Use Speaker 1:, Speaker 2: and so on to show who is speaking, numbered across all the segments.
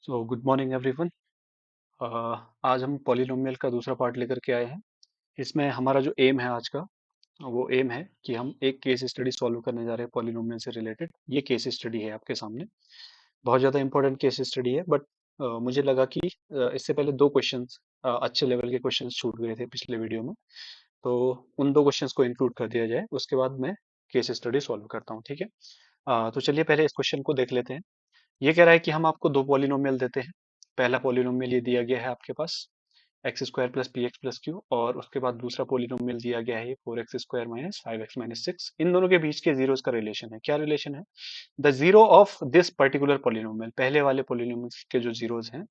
Speaker 1: Good morning everyone. आज हम polynomial का दूसरा पार्ट लेकर के आए हैं। इसमें हमारा जो एम है आज का, वो एम है कि हम एक केस स्टडी सॉल्व करने जा रहे हैं पॉलिनोमियल से रिलेटेड। ये केस स्टडी है आपके सामने। बहुत ज़्यादा इंपॉर्टेंट केस स्टडी है, बट मुझे लगा कि इससे पहले दो क्वेश्चंस, अच्छे लेवल के क्वेश्चंस छूट गए थे पिछले वीडियो में, तो उन दो क्वेश्चंस को इंक्लूड कर दिया जाए। उसके बाद मैं केस स्टडी सॉल्व करता हूँ, ठीक है। तो चलिए पहले इस क्वेश्चन को देख लेते हैं। ये कह रहा है कि हम आपको दो पॉलिनोमियल देते हैं। पहला पॉलिनोमियल ये दिया गया है आपके पास, x square plus p x plus q, और उसके बाद दूसरा पॉलिनोमियल दिया गया है ये 4x² - 5x - 6। इन दोनों के बीच के जीरोस का रिलेशन है। क्या रिलेशन है? The zero of this particular polynomial, पहले वाले पॉलिनोमियल के जो जीरोस हैं,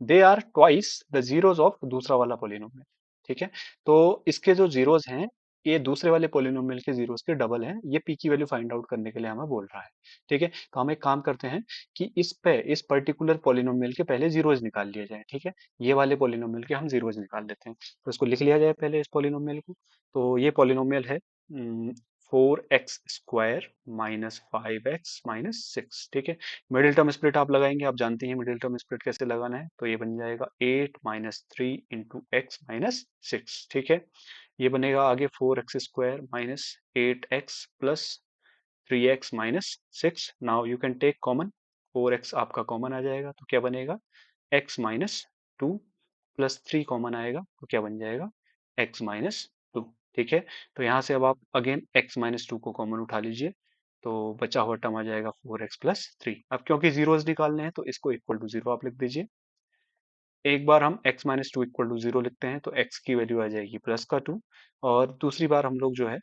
Speaker 1: they are twice the zeros of दूसरा वाला पॉलिनोमियल। ठीक है। तो इसके जो जीरोस हैं, ये दूसरे वाले पॉलिनोमियल के जीरोस के डबल हैं। ये पी की वैल्यू फाइंड आउट करने के लिए हमें बोल रहा है। ठीक है। तो हम एक काम करते हैं कि इस पर्टिकुलर पॉलिनोमियल के पहले जीरोस निकाल लिए जाए। ठीक है। ये वाले पॉलिनोमियल के हम जीरोस निकाल लेते हैं। तो इसको लिख लिया जाए पहले, इस पॉलिनोमियल को। तो ये पॉलिनोमियल है 4x² - 5x - 6। ठीक है। मिडिल टर्म स्प्लिट आप लगाएंगे, आप जानते हैं मिडिल टर्म स्प्लिट कैसे लगाना है। तो ये बन जाएगा 8 - 3 × x - 6। ठीक है। ये बनेगा आगे 4x² - 8x plus 3x - 6। Now you can take common, 4x आपका कॉमन आ जाएगा, तो क्या बनेगा? x - 2 प्लस 3 कॉमन आएगा, तो क्या बन जाएगा? x - 2। ठीक है। तो यहाँ से अब आप अगेन x - 2 को कॉमन उठा लीजिए, तो बचा हुआ टर्म आ जाएगा 4x प्लस 3। अब क्योंकि जीरोस निकालने हैं तो इसको इक्वल टू जीरो आप लिख दीजिए। एक बार हम x - 2 इक्वल टू जीरो लिखते हैं तो x की वैल्यू आ जाएगी प्लस का 2, और दूसरी बार हम लोग जो है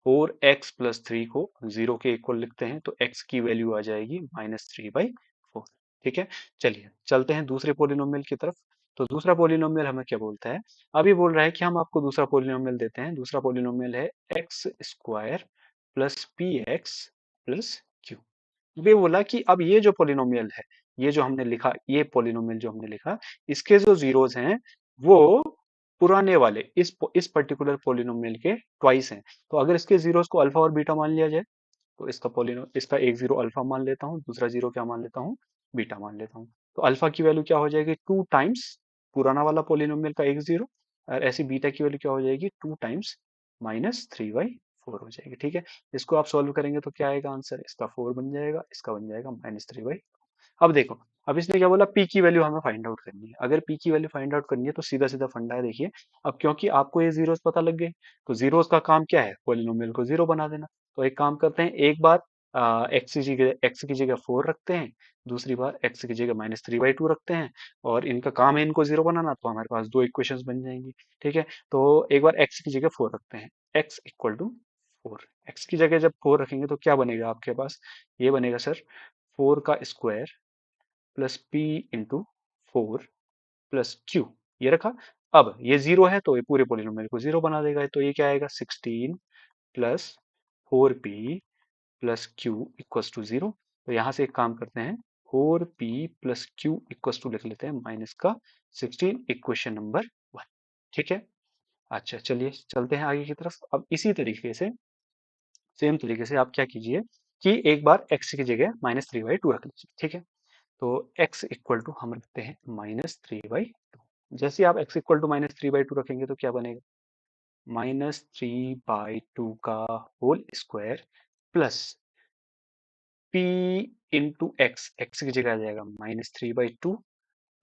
Speaker 1: 4x + 3 को जीरो के इक्वल लिखते हैं तो x की वैल्यू आ जाएगी -3/4। ठीक है। चलिए चलते हैं दूसरे पोलिनोमियल की तरफ। तो दूसरा पोलिनोमियल हमें क्या बोलता है? अभी बोल रहा है कि हम आपको दूसरा पोलिनोमियल देते हैं। दूसरा पोलिनोमियल है x² plus p x plus Q. ये बोला कि अब ये जो पोलिनोमियल है, ये जो हमने लिखा, ये पोलिनोमियल जो हमने लिखा, इसके जो जीरोस हैं वो पुराने वाले इस पर्टिकुलर पोलिनोमियल के ट्वाइस हैं। तो अगर इसके जीरोस को अल्फा और बीटा मान लिया जाए, तो इसका एक जीरो अल्फा मान लेता हूँ, दूसरा जीरो क्या मान लेता हूँ? बीटा मान लेता हूँ। तो अल्फा की वैल्यू क्या हो जाएगी? 2 टाइम्स पुराना वाला पोलिनोमियल का एक जीरो, और ऐसी बीटा की वैल्यू क्या हो जाएगी? 2 टाइम्स -3/4 हो जाएगी। ठीक है। इसको आप सॉल्व करेंगे तो क्या आएगा आंसर? इसका 4 बन जाएगा, इसका बन जाएगा -3/। अब देखो, अब इसने क्या बोला? पी की वैल्यू हमें फाइंड आउट करनी है। अगर पी की वैल्यू फाइंड आउट करनी है तो सीधा सीधा फंडा है, देखिए। अब क्योंकि आपको ये जीरोस पता लग गए, तो जीरोस का काम क्या है? पॉलिनोमियल को जीरो बना देना। तो एक काम करते हैं, एक बार एक्स की जगह 4 रखते हैं, दूसरी बार एक्स की जगह -3/2 रखते हैं, और इनका काम है इनको जीरो बनाना, तो हमारे पास दो इक्वेशंस बन जाएंगी। ठीक है। तो एक बार एक्स की जगह 4 रखते हैं, x इक्वल टू 4। एक्स की जगह जब 4 रखेंगे तो क्या बनेगा आपके पास? ये बनेगा सर 4 का square plus P into 4 plus Q. ये रखा। अब ये जीरो है तो ये पूरे पोलिनोमियल को जीरो बना देगा। तो ये क्या आएगा? 16 plus 4p plus q equals to zero. तो यहाँ से एक काम करते हैं, 4p plus q equals to लिख लेते हैं माइनस का 16, इक्वेशन नंबर 1। ठीक है। अच्छा चलिए चलते हैं आगे की तरफ। अब इसी तरीके से, सेम तरीके से आप क्या कीजिए कि एक बार x की जगह -3/2 रख लीजिए। ठीक है। तो x इक्वल टू हम रखते हैं -3/2। जैसे आप x इक्वल टू -3/2 रखेंगे तो क्या बनेगा? -3/2 का whole square plus p into x, x की जगह आ जाएगा -3/2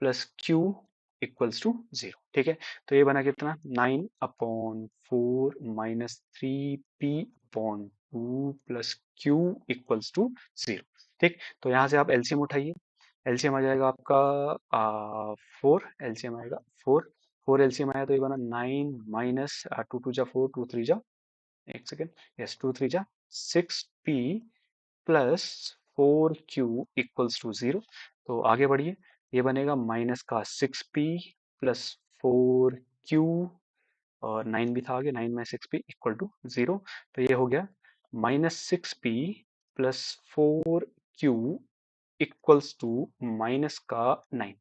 Speaker 1: प्लस q इक्वल्स टू 0। ठीक है। तो ये बना कितना? 9/4 -3p/2 plus q equals to 0। ठीक। तो यहाँ से आप एलसीएम उठाइए। एलसीएम आ जाएगा आपका 4। एलसीएम आएगा 4। 4 एलसीएम आया तो ये बना 9 माइनस 2 2 जा 4, 2 3 जा, एक सेकेंड, यस, 2 3 जा 6p plus 4q equals to 0। तो आगे बढ़िए, ये बनेगा माइनस का 6p प्लस 4q, और 9 भी था आगे, 9 - 6p इक्वल टू 0। तो ये हो गया -6p plus 4q equals to minus का 9।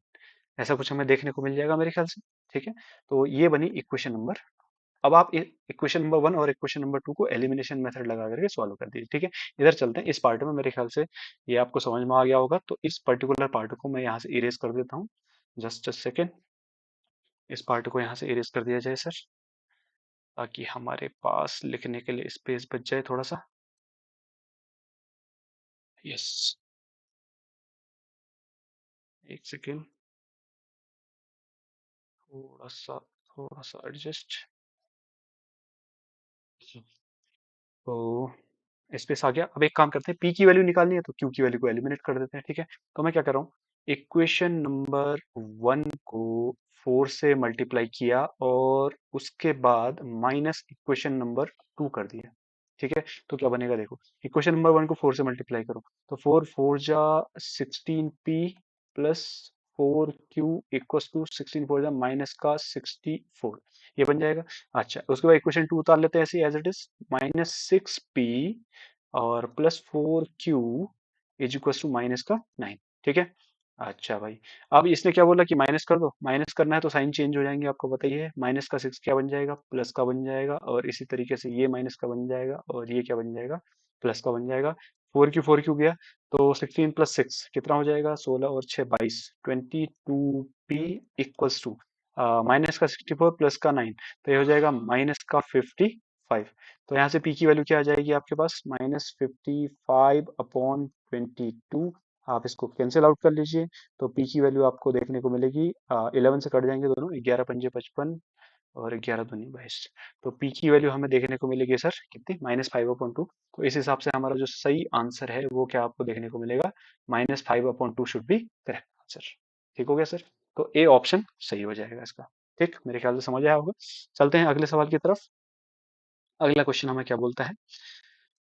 Speaker 1: ऐसा कुछ हमें देखने को मिल जाएगा मेरे ख्याल से। ठीक है। तो ये बनी इक्वेशन नंबर। अब आप इक्वेशन नंबर 1 और इक्वेशन नंबर 2 को एलिमिनेशन मेथड लगा करके सॉल्व कर दीजिए, ठीक है। इधर चलते हैं, इस पार्ट में मेरे ख्याल से ये आपको समझ में आ गया होगा, तो इस पर्टिकुलर पार्ट को मैं यहाँ से इरेज कर देता हूँ। जस्ट अ सेकेंड, इस पार्ट को यहाँ से इरेज कर दिया जाए सर, ताकि हमारे पास लिखने के लिए स्पेस बच जाए थोड़ा सा। यस, एक सेकेंड, थोड़ा सा एडजस्ट। तो स्पेस आ गया। अब एक काम करते हैं, पी की वैल्यू निकालनी है तो क्यू की वैल्यू को एलिमिनेट कर देते हैं, ठीक है। तो मैं क्या कर रहा हूँ, इक्वेशन नंबर 1 को 4 से मल्टीप्लाई किया और उसके बाद माइनस इक्वेशन नंबर 2 कर दिया, ठीक है। तो क्या बनेगा देखो, इक्वेशन नंबर 1 को 4 से मल्टीप्लाई करो तो 4 4 जा 16p plus 4q equals to 16 4 जा माइनस का 64, ये बन जाएगा। अच्छा, उसके बाद इक्वेशन 2 उतार लेते हैं ऐसे एज इट इज, -6p और +4q is equal to minus का 9, ठीक है। अच्छा भाई, अब इसने क्या बोला कि माइनस कर दो, माइनस करना है तो साइन चेंज हो जाएंगे, आपको पता ही है। माइनस का 6 क्या बन जाएगा, प्लस का बन जाएगा, और इसी तरीके से ये माइनस का बन जाएगा और ये क्या बन जाएगा, प्लस का बन जाएगा। 4q गया तो 16 + 6 कितना हो जाएगा, 16 और 6 22, 22p इक्वल्स टू माइनस का 64 प्लस का 9, तो ये हो जाएगा माइनस का 55। तो यहाँ से p की वैल्यू क्या आ जाएगी आपके पास, -55/22। आप इसको कैंसिल आउट कर लीजिए, तो p की वैल्यू आपको देखने को मिलेगी 11 से कट जाएंगे दोनों, 11 पंजे 55 और 11 दूनी 22। तो p की वैल्यू हमें देखने को मिलेगी सर कितनी, -5/2। तो इस हिसाब से हमारा जो सही आंसर है वो क्या आपको देखने को मिलेगा, -5/2 शुड बी करेक्ट आंसर। ठीक हो गया सर, तो ए ऑप्शन सही हो जाएगा इसका। ठीक, मेरे ख्याल से समझ आया होगा। चलते हैं अगले सवाल की तरफ। अगला क्वेश्चन हमें क्या बोलता है,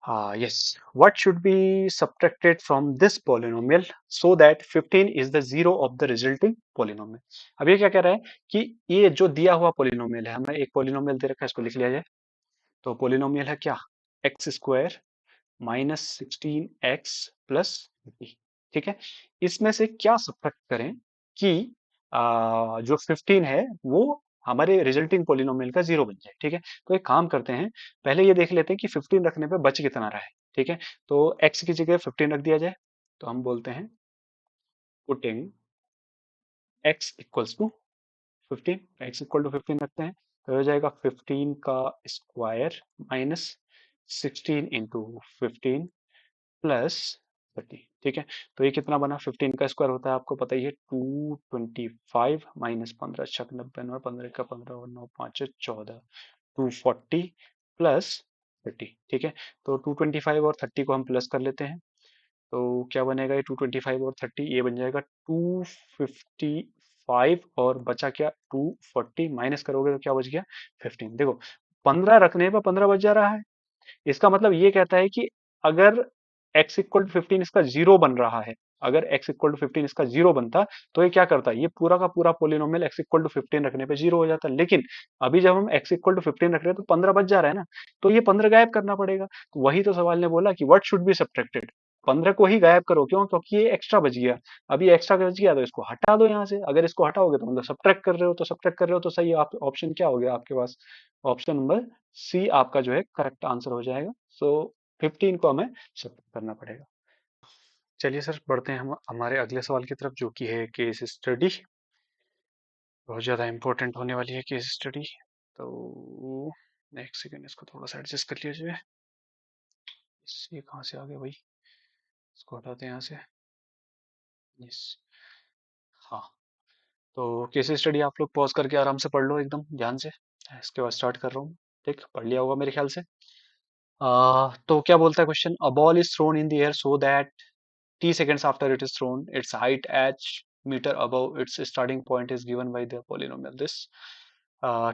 Speaker 1: हाँ yes, what should be subtracted from this polynomial so that 15 is the zero of the resulting polynomial. अब ये क्या कह रहा है कि ये जो दिया हुआ पॉलिनोमियल है, हमें एक पॉलिनोमियल दे रखा है, इसको लिख लिया जाए। तो पॉलिनोमियल है क्या, एक्स स्क्वायर -16x+50, ठीक है। इसमें से क्या सब्ट्रैक्ट करें कि जो 15 है वो हमारे रिजल्टिंग पॉलिनोमियल का जीरो बन जाए, ठीक है। तो एक काम करते हैं, पहले ये देख लेते हैं कि 15 रखने पे बच कितना रहा है, ठीक है। तो x की जगह 15 रख दिया जाए, तो हम बोलते हैं putting x equals to 15, x equal to 15 रखते हैं, तो हो जाएगा 15 का स्क्वायर -16 × 15 +30, ठीक है। तो ये कितना बना, 15 का स्क्वायर होता है आपको पता ही है 225 -15 छक 90 और 15 का 15 और 9 5 14, 240 +30, ठीक है। तो 225 और 30 को हम प्लस कर लेते हैं, तो क्या बनेगा, ये 225 और 30 ये बन जाएगा 255, और बचा क्या 240, माइनस करोगे तो क्या बच गया 15। देखो 15 रखने पर 15 बच जा रहा है, इसका मतलब ये कहता है कि अगर x इक्वल टू 15 इसका जीरो बन रहा है, अगर x इक्वल टू 15 इसका जीरो बनता तो ये क्या करता, ये पूरा का पूरा पोलिनोमियल x इक्वल टू 15 रखने पे जीरो हो जाता। लेकिन अभी जब हम x इक्वल टू 15 रख रहे हैं तो 15 बच जा रहा है ना, तो ये 15 गायब करना पड़ेगा। तो वही तो सवाल ने बोला कि व्हाट शुड बी सब्ट्रैक्टेड, 15 को ही गायब करो, क्यों, क्योंकि ये एक्स्ट्रा बच गया। अभी एक्स्ट्रा बच गया तो इसको हटा दो यहाँ से, अगर इसको हटाओगे तो मतलब सब्ट्रैक्ट कर रहे हो, तो सब्ट्रैक्ट कर रहे हो तो सही आप ऑप्शन क्या हो गया आपके पास, ऑप्शन नंबर सी आपका जो है करेक्ट आंसर हो जाएगा। सो 15 को हमें सब्ट्रैक्ट करना पड़ेगा। चलिए सर, बढ़ते हैं हम हमारे अगले सवाल की तरफ, जो कि है केस स्टडी। बहुत ज़्यादा इंपॉर्टेंट होने वाली है केस स्टडी। तो नेक्स्ट सेकेंड, इसको थोड़ा सा एडजस्ट कर लिया जाए। ये कहाँ से आ गया भाई, इसको हटाते हैं यहाँ से। यस, हाँ। तो केस स्टडी आप लोग पॉज करके आराम से पढ़ लो एकदम ध्यान से, इसके बाद स्टार्ट कर रहा हूँ। ठीक, पढ़ लिया होगा मेरे ख्याल से। तो क्या बोलता है question, a ball is thrown in the air so that t seconds after it is thrown, its height h meter above its starting point is given by the polynomial this।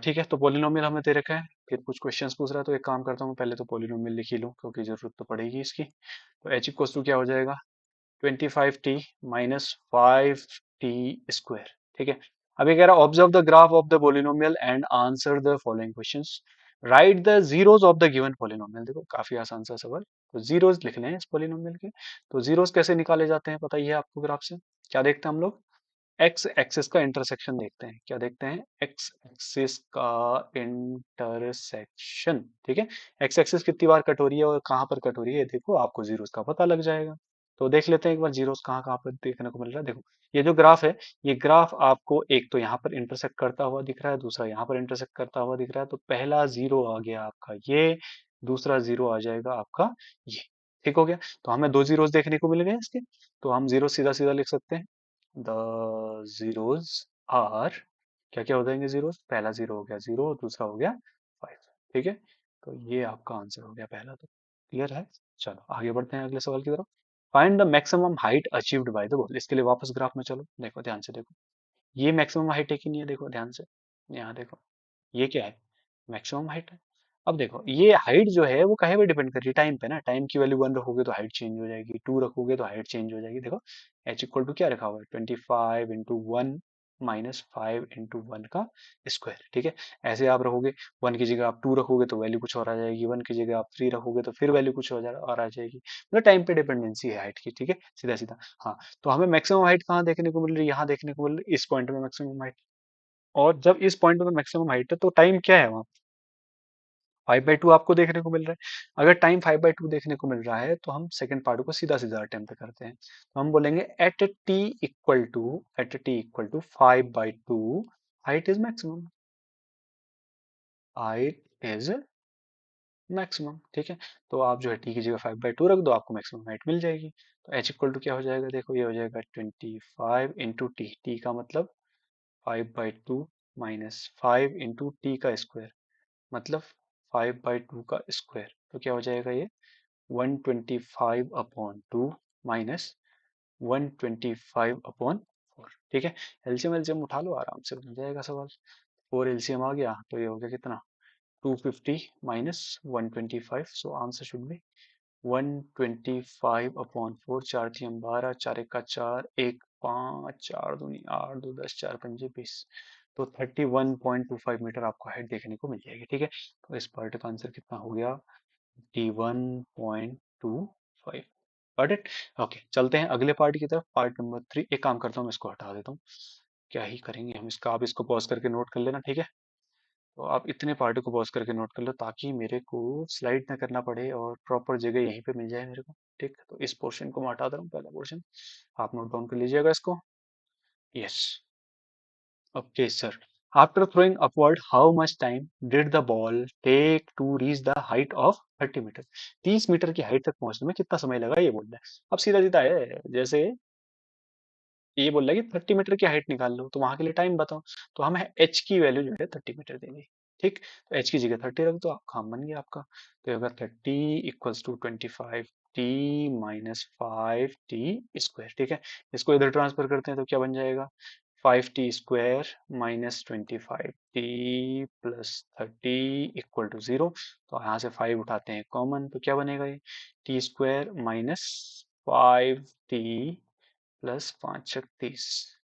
Speaker 1: ठीक है, तो पोलिनोमियल हमें दे रखा है, फिर कुछ questions पूछ रहा है, तो एक काम करता हूँ पहले तो पोलिनोमियल लिख ही लूँ, क्योंकि जरूरत तो पड़ेगी इसकी। तो h इक्वल्स टू क्या हो जाएगा, 25t -5t स्क्वायर, ठीक है। अब ये कह रहा है observe the graph of the polynomial and answer the following questions, right the zeros of the given polynomial. देखो काफी आसान सा सवाल, तो जीरोस लिखने हैं इस पोलिनोमियल के। तो जीरोस कैसे निकाले जाते हैं पता ही है आपको ग्राफ से, क्या देखते हैं हम लोग, एक्स एक्सिस का इंटरसेक्शन देखते हैं। क्या देखते हैं? एक्स एक्सिस का इंटरसेक्शन। ठीक है, एक्स एक्सिस कितनी बार कट हो रही है और कहाँ पर कट हो रही है, देखो आपको जीरोस का पता लग जाएगा। तो देख लेते हैं एक बार जीरोस कहाँ कहाँ पर देखने को मिल रहा है। देखो ये जो ग्राफ है, ये ग्राफ आपको एक तो यहाँ पर इंटरसेक्ट करता हुआ दिख रहा है, दूसरा यहाँ पर इंटरसेक्ट करता हुआ दिख रहा है। तो पहला जीरो आ गया आपका ये, दूसरा जीरो आ जाएगा आपका ये। ठीक हो गया। तो हमें दो जीरोस देखने को मिल गए इसके, तो हम जीरो सीधा सीधा लिख सकते हैं। द जीरोस आर, क्या क्या हो जाएंगे जीरोस? पहला जीरो हो गया जीरो, दूसरा हो गया 5। ठीक है, तो ये आपका आंसर हो गया पहला। तो क्लियर है। चलो आगे बढ़ते हैं अगले सवाल की तरफ। Find the maximum height achieved by the ball. इसके लिए वापस ग्राफ में चलो, देखो ध्यान से देखो। ये मैक्सिमम हाइट है कि नहीं है, देखो ध्यान से। यहाँ देखो, ये क्या है? मैक्सिमम हाइट है। अब देखो ये हाइट जो है वो कहे पे डिपेंड कर रही है? टाइम पे ना। टाइम की वैल्यू 1 रखोगे तो हाइट चेंज हो जाएगी, 2 रखोगे तो हाइट चेंज हो जाएगी। देखो h इक्वल टू क्या रखा हुआ है? 25 इंटू वन माइनस 5 इंटू 1 का स्क्वायर। ठीक है, ऐसे आप रखोगे, 1 की जगह आप 2 रखोगे तो वैल्यू कुछ और आ जाएगी, 1 की जगह आप 3 रखोगे तो फिर वैल्यू कुछ और आ जाएगी। मतलब टाइम पे डिपेंडेंसी है हाइट की। ठीक है, सीधा सीधा। हाँ, तो हमें मैक्सिमम हाइट कहाँ देखने को मिल रही है? यहाँ देखने को मिल रही है, इस पॉइंट में मैक्सिमम हाइट। और जब इस पॉइंट में मैक्सिमम हाइट है तो टाइम क्या है वहाँ? 5/2 आपको देखने को मिल रहा है। अगर टाइम 5/2 देखने को मिल रहा है तो हम सेकंड पार्ट को सीधा सीधा अटेम्प्ट करते हैं। तो हम बोलेंगे at t equal to 5/2 height is maximum. Height is maximum. ठीक है, तो आप जो है टी की जगह 5/2 रख दो, आपको मैक्सिमम हाइट मिल जाएगी। तो एच इक्वल टू क्या हो जाएगा? देखो ये हो जाएगा 25 इंटू टी। टी का मतलब 5/2 माइनस 5 इंटू टी का स्क्वायर, मतलब 5/2 का स्क्वायर। तो क्या हो जाएगा ये? 125/2 माइनस 125/4। ठीक है, एलसीएम एलसीएम उठा लो, आराम से बन जाएगा सवाल। 4 एलसीएम आ गया तो ये हो गया कितना? 250 minus 125। So answer should be 125/4। 4 3 12, 4 1 का 4, 1 5, 4 दूनी 8, 2 10, 4 5 20। तो 31.25 मीटर आपको हाइट देखने को मिल जाएगी। ठीक है, तो इस पार्ट का आंसर कितना हो गया? 51.25। Got it. ओके, चलते हैं अगले पार्ट की तरफ, पार्ट नंबर 3। एक काम करता हूँ, मैं इसको हटा देता हूँ। क्या ही करेंगे हम इसका, आप इसको पॉज करके नोट कर लेना। ठीक है, तो आप इतने पार्ट को पॉज करके नोट कर लो ताकि मेरे को स्लाइड ना करना पड़े और प्रॉपर जगह यहीं पे मिल जाए मेरे को। ठीक, तो इस पोर्शन को मैं हटा दे रहा हूँ, पहला पोर्शन। आप नोट डाउन कर लीजिएगा इसको। Yes. Okay sir, after throwing upward how much time did the ball take to reach the height of 30 metre? 30 metre की हाइट तक पहुंचने में कितना समय लगा, ये बोल रहा है। अब सीधा सीधा है, जैसे ये बोल रहा है कि 30 मीटर की हाइट निकाल लो, तो वहां के लिए टाइम बताओ। तो हमें एच की वैल्यू जो है 30 मीटर देंगे। ठीक, तो एच की जगह 30 रख दो, आप काम बन गया आपका। तो ये होगा 30 equals to 25 t minus 5 t square. ठीक है, इसको इधर ट्रांसफर करते हैं तो क्या बन जाएगा? 5 t square minus 25 t plus 30 equal to 0। तो यहाँ से 5 उठाते हैं कॉमन, तो क्या बनेगा ये? T square minus 5 t plus 5 × 30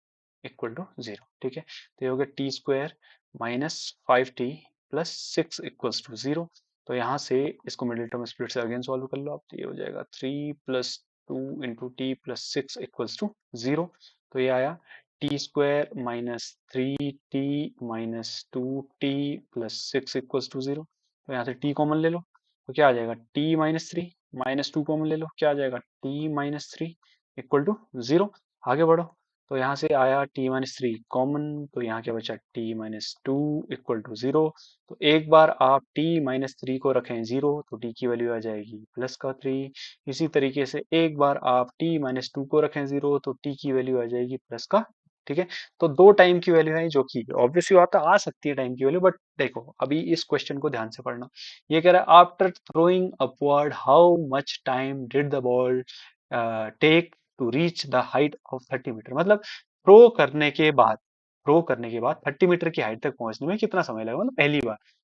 Speaker 1: equal to 0। ठीक है, तो ये हो गया t square minus 5 t plus 6 equals to 0। तो यहाँ से इसको मिडिल टर्म स्प्लिट से अगेन सॉल्व कर लो आप, तो ये हो जाएगा 3 + 2 × टी प्लस 6 इक्वल्स टू 0। तो ये आया t square minus 3 t minus 2 t plus 6 equals to 0। तो यहाँ से टी कॉमन ले लो, तो क्या आ जाएगा? टी-3 माइनस 2 कॉमन ले लो, क्या आ जाएगा? टी-3 इक्वल टू 0। आगे बढ़ो, तो यहाँ से आया t-3 कॉमन, तो यहाँ क्या बचा? t-2 equal to 0। तो एक बार आप t-3 को रखें 0 तो t की वैल्यू आ जाएगी +3। इसी तरीके से एक बार आप t-2 को रखें 0 तो t की वैल्यू आ जाएगी +। ठीक है, तो दो टाइम की वैल्यू है, जो कि ऑब्वियस बात है आ सकती है टाइम की वैल्यू, बट देखो अभी इस क्वेश्चन को ध्यान से पढ़ना। ये कह रहा है after throwing upward how much time did the ball take to reach the height of 30 metre. मतलब थ्रो करने के बाद 30 मीटर की हाइट तक पहुंचने में कितना समय लगा? मतलब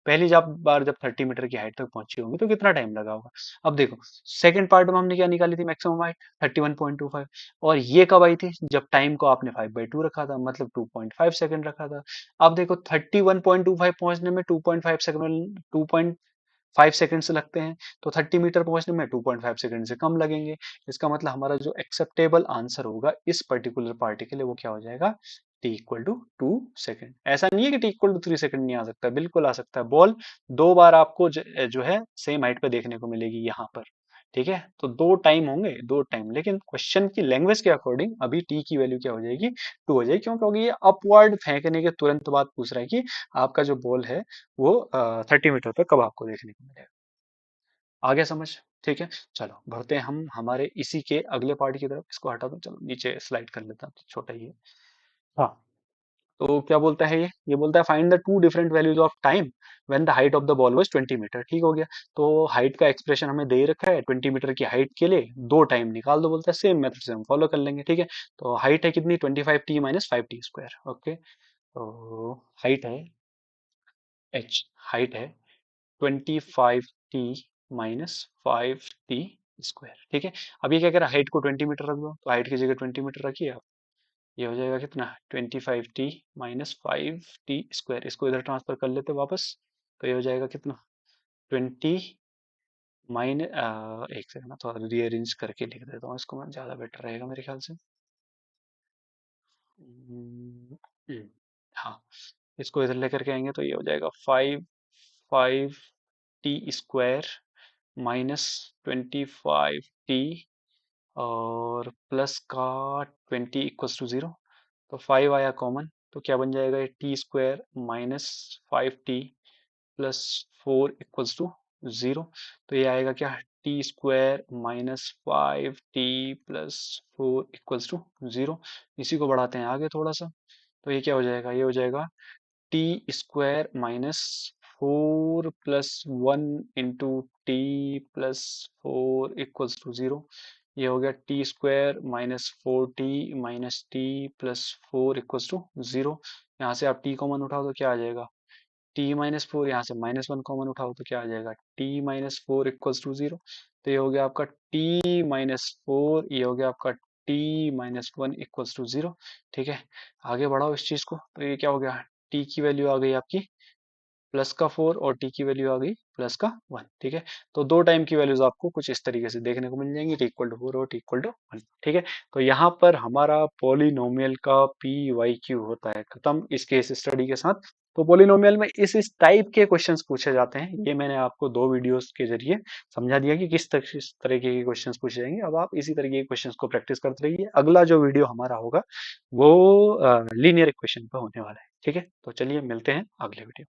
Speaker 1: पहली जब 30 मीटर की हाइट तक पहुंची होंगी तो कितना टाइम लगा होगा। अब देखो सेकंड पार्ट में हमने क्या निकाली थी? Maximum height 31.25। और ये कब आई थी? जब टाइम को आपने 5/2 रखा था, मतलब 2.5 सेकंड रखा था। अब देखो 31.25 पहुंचने में 2.5 सेकंड, 5 सेकंड से लगते हैं, तो 30 मीटर पहुंचने में 2.5 सेकंड से कम लगेंगे। इसका मतलब हमारा जो एक्सेप्टेबल आंसर होगा इस पर्टिकुलर पार्टी के लिए वो क्या हो जाएगा, t = 2 सेकंड। ऐसा नहीं है कि t = 3 सेकंड नहीं आ सकता, बिल्कुल आ सकता है। बॉल 2 बार आपको जो है सेम हाइट पे देखने को मिलेगी यहाँ पर, ठीक है। तो 2 टाइम होंगे, 2 टाइम, लेकिन क्वेश्चन की लैंग्वेज के अकॉर्डिंग अभी टी की वैल्यू क्या हो जाएगी, 2 हो जाएगी। क्यों? क्योंकि ये अपवर्ड फेंकने के तुरंत बाद पूछ रहा है कि आपका जो बॉल है वो 30 मीटर पे कब आपको देखने को मिलेगा। आ गया समझ? ठीक है। चलो बढ़ते हैं हम हमारे इसी के अगले पार्ट की तरफ। इसको हटा दो, चलो नीचे स्लाइड कर लेता हूँ, तो छोटा ही है। हाँ, तो क्या बोलता है ये बोलता है find the two different values of time when the height of the ball was 20 metre. ठीक हो गया। तो हाइट का एक्सप्रेशन हमें दे रखा है, 20 मीटर की हाइट के लिए 2 टाइम निकाल दो बोलता है। सेम मेथड से हम फॉलो कर लेंगे, ठीक है। तो हाइट है कितनी, 25t - 5t²। ओके, तो हाइट है h, हाइट है 25t - 5t²। ठीक है। अब ये क्या कह रहा है, हाइट को 20 मीटर रख दो, तो हाइट की जगह 20 मीटर रखिए आप। ये हो जाएगा कितना, 25t - 5t²। इसको इधर ट्रांसफर कर लेते वापस, तो ये हो जाएगा कितना, 20 माइनस, एक सेकंड ना, थोड़ा रीअरेंज करके लिख देता हूँ इसको मैं, ज़्यादा बेटर रहेगा मेरे ख्याल से। हाँ, इसको इधर लेकर के आएंगे तो ये हो जाएगा 5 t² -25t और प्लस का 20 = 0। तो 5 आया कॉमन, तो क्या बन जाएगा, ये t² -5t +4 = 0। तो ये आएगा क्या, t² -5t +4 = 0। इसी को बढ़ाते हैं आगे थोड़ा सा, तो ये क्या हो जाएगा, ये हो जाएगा t²-4+1 × t +4 = 0। ये हो गया t² -4t - t +4 = 0। यहाँ से आप t कॉमन उठाओ तो क्या आ जाएगा, t-4, यहाँ से -1 कॉमन उठाओ तो क्या आ जाएगा, t-4 = 0। तो ये हो गया आपका t-4, ये हो गया आपका t-1 = 0। ठीक है। आगे बढ़ाओ इस चीज को, तो ये क्या हो गया, t की वैल्यू आ गई आपकी +4 और t की वैल्यू आ गई +1। ठीक है। तो 2 टाइम की वैल्यूज आपको कुछ इस तरीके से देखने को मिल जाएंगी, t = 4 और t = 1। ठीक है। तो यहाँ पर हमारा पॉलिनोमियल का PYQ होता है खत्म इस केस स्टडी के साथ। तो पॉलिनोमियल में इस टाइप के क्वेश्चंस पूछे जाते हैं। ये मैंने आपको 2 वीडियोस के जरिए समझा दिया कि किस तरीके के क्वेश्चंस पूछे जाएंगे। अब आप इसी तरीके के क्वेश्चंस को प्रैक्टिस करते रहिए। अगला जो वीडियो हमारा होगा वो लीनियर इक्वेशन पर होने वाला है। ठीक है। तो चलिए मिलते हैं अगले वीडियो।